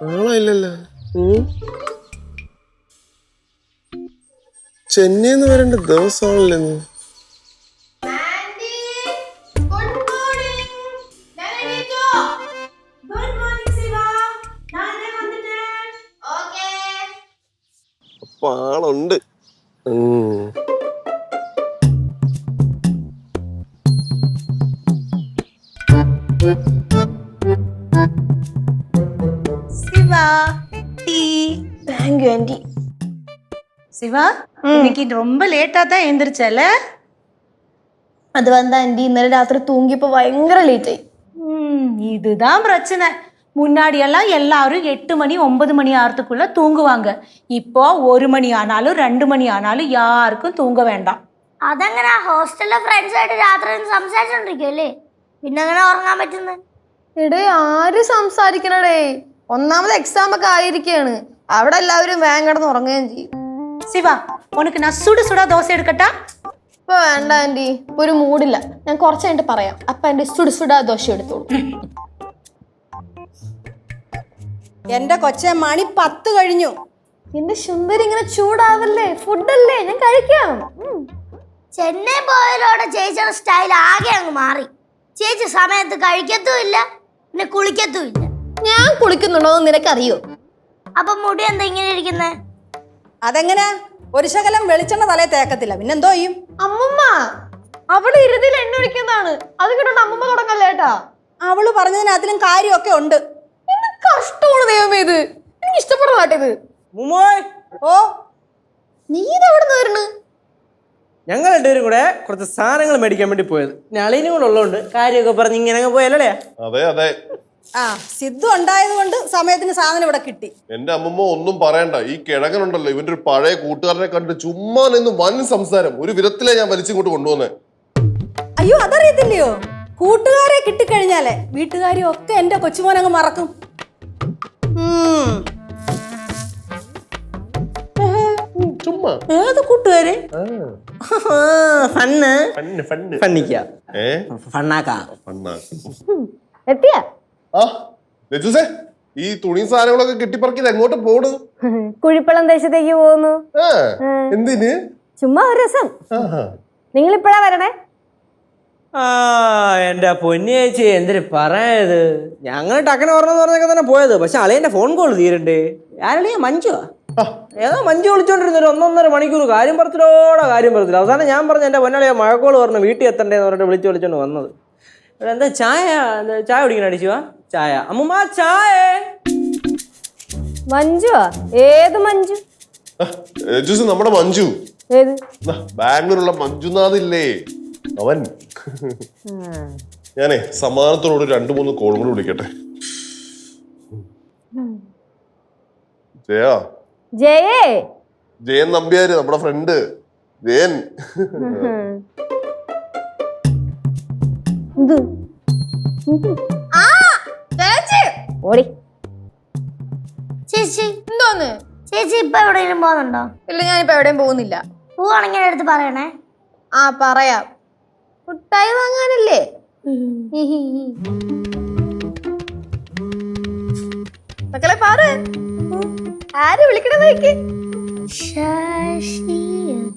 ആളായില്ലല്ലോ. ചെന്നൈന്ന് വരേണ്ട ദിവസമാണല്ലോ. അപ്പൊ ആളുണ്ട്. Siva tea. Thank you aunty. Siva இன்னைக்கு ரொம்ப லேட்டா தான் எந்திரிச்சல. அது வந்து ஆண்டி இന്നലെ ராத்திரி தூங்கிப்போ பயங்கர லேட் ஆയി. இதுதான் பிரச்சனை. முன்னாடி எல்லாம் எல்லாரும் 8 மணி 9 மணி ஆறதுக்குள்ள தூங்குவாங்க. இப்போ 1 மணி ஆனாலும் 2 மணி ஆனாலும் யாருக்கும் தூங்க வேண்டாம். അതങ്ങനെ ഹോസ്റ്റലിലെ ഫ്രണ്ട്സ് ആയിട്ട് രാത്രി സംസാരിച്ചോണ്ടിരിക്കുവല്ലേ, പിന്നെ അങ്ങനെ ഉറങ്ങാൻ പറ്റുന്നത്? എടേ ആര് സംസാരിക്കണടേ, ഒന്നാമത് എക്സാം ഒക്കെ ആയിരിക്കാണ്, അവിടെ എല്ലാവരും വേഗം കിടന്ന് ഉറങ്ങുകയും ചെയ്യും. சிவா உனக்கு நான் சுடு சுடா தோசை எடுக்கட்டா? ഇപ്പൊ വേണ്ട ആന്റി, ഇപ്പൊ ഒരു മൂഡില്ല, ഞാൻ കുറച്ച് കഴിഞ്ഞിട്ട് പറയാം. അപ്പൊ എന്റെ സുടു സുടാ ദോശ എടുത്തോളൂ. എന്റെ കൊച്ചെ മണി 10 കഴിഞ്ഞു. എന്റെ സുന്ദരി ഇങ്ങനെ ചൂടാവല്ലേ, ഫുഡല്ലേ, ഞാൻ കഴിക്കാം. ചെന്നൈ പോയതോടെ ചേച്ചിയുടെ സ്റ്റൈൽ ആകെ അങ്ങ് മാറി. ചേച്ചി സമയത്ത് കഴിക്കത്തുമില്ല, പിന്നെ കുളിക്കത്തുമില്ല. ഞാൻ കുളിക്കുന്നുണ്ടോ എന്ന് നിനക്കറിയോ? അപ്പൊ മുടി എന്താ ഇങ്ങനെ ഇരിക്കുന്നേ? അതെങ്ങനെ? ഒരു ശകലം വെളിച്ചെണ്ണ തലയെ തേക്കത്തില്ല, പിന്നെന്തോ ചെയ്യും? അമ്മമ്മ അവള് ഇരുതിൽ എണ്ണ ഒഴിക്കുന്നതാണ്, അത് കേട്ടോണ്ട് അമ്മമ്മ തുടങ്ങല്ലേട്ടാ. അവള് പറഞ്ഞതിനകത്തിലും കാര്യമൊക്കെ ഉണ്ട്. എന്ത് കഷ്ടമാണ് ദൈവമേ ഇത്, എനിക്ക് ഇഷ്ടപ്പെടാട്ടത്. ഓ നീ ഇതെവിടെ നിന്ന് വരുന്നു? ഞങ്ങൾ രണ്ടുപേരും കൂടെ കുറച്ച് സാധനങ്ങൾ മേടിക്കാൻ വേണ്ടി പോയത്. ഞളിനും കൂടെ ഉള്ളതുകൊണ്ട് കാര്യമൊക്കെ പറഞ്ഞ് ഇങ്ങനെ പോയല്ലേ. അതെ അതെ, ആ സിദ്ധു ഉണ്ടായത് കൊണ്ട് സമയത്തിന് സാധനം ഇവിടെ കിട്ടി. എന്റെ അമ്മമ്മ ഒന്നും പറയണ്ട. ഈ കിഴങ്ങനുണ്ടല്ലോ, ഇവന്റെ ഒരു പഴയ കൂട്ടുകാരനെ കണ്ടിട്ട് ചുമ്മാ നിന്ന് വൻ സംസാരം. ഒരു വിധത്തിലെ ഞാൻ വലിച്ചിങ്ങോട്ട് കൊണ്ടുവന്നേ. അയ്യോ അതറിയത്തില്ലയോ, കൂട്ടുകാരെ കിട്ടിക്കഴിഞ്ഞാലേ വീട്ടുകാരും ഒക്കെ എന്റെ കൊച്ചുമോനങ്ങ് മറക്കും. ചുമ്മാ ഏത് കൂട്ടുകാര്? ഫണ്ണ് ഫണ്ണിക്ക ഫണ്ണാക്ക. എത്തിയാ ആ ലജുസേ, ഈ തുണി സാധനങ്ങളൊക്കെ കെട്ടിപ്പറക്കിയത് എങ്ങോട്ട് പോണു? കുഴിപ്പള്ളം ദേശത്തേക്ക് പോകുന്നു. എന്തിന്? ചുമ്മാ ഒരു രസം. നിങ്ങൾ ഇപ്പഴാ വരണേ? ആ എന്റെ പൊന്നി ചേച്ചി എന്തിനു പറയാത്, ഞങ്ങൾ ടക്കനെ പറഞ്ഞൊക്കെ തന്നെ പോയത്. പക്ഷെ അളിയന്റെ ഫോൺ കോൾ തീരണ്ടേ. ആരളിയ മഞ്ജുവാ, ഏതോ മഞ്ജു വിളിച്ചോണ്ടിരുന്ന ഒരു 1.5 മണിക്കൂർ കാര്യം പറത്തില്ല. അവസാനം ഞാൻ പറഞ്ഞു എന്റെ പൊന്നളിയ മഴക്കോള് പറഞ്ഞു വീട്ടിൽ എത്തണ്ടേന്ന് പറഞ്ഞിട്ട് വിളിച്ചോണ്ട് വന്നത്. എന്താ ചായ കുടിക്കണ അടിച്ചുവാ? ചായ അമ്മൂമ്മ ചായ. മഞ്ജുവാ? ഏത് മഞ്ജു? നമ്മുടെ മഞ്ജു, ഏത്? ബാംഗ്ലൂരുള്ള മഞ്ജുനാഥ് ഇല്ലേ, അവൻ. ഞാനേ സമാധാനത്തോട് 2-3 കോളും കൂടി വിളിക്കട്ടെ. ജയൻ നമ്പ്യാര്, നമ്മുടെ ഫ്രണ്ട് ജയൻ. ഓടി. ചേച്ചി എന്തോന്ന്? ചേച്ചി ഇപ്പൊ എവിടെയെങ്കിലും പോകുന്നുണ്ടോ? ഇല്ല, ഞാനിപ്പോ എവിടെയും പോകുന്നില്ല. പോവാണെങ്കിൽ എടുത്ത് പറയണേ. ആ പറയാം, മുട്ടായി വാങ്ങാനല്ലേ. മക്കളെ പാറ്, ആര് വിളിക്കണ നോക്കി.